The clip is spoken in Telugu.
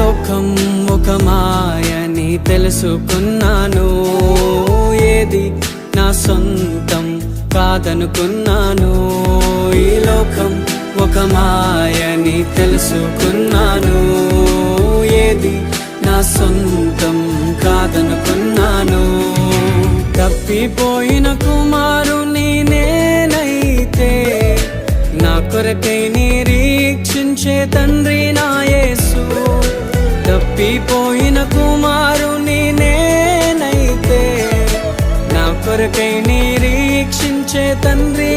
లోకం ఒక మాయని తెలుసుకున్నాను, ఏది నా సొంతం కాదనుకున్నాను. ఈ లోకం ఒక మాయని తెలుసుకున్నాను, ఏది నా సొంతం కాదనుకున్నాను. తప్పిపోయిన కుమారుని నేనైతే, నా కొరకై నిరీక్షించే తండ్రి నా యేసు. తప్పిపోయిన కుమారుని నేనైతే, నా కొరకై నిరీక్షించే తండ్రి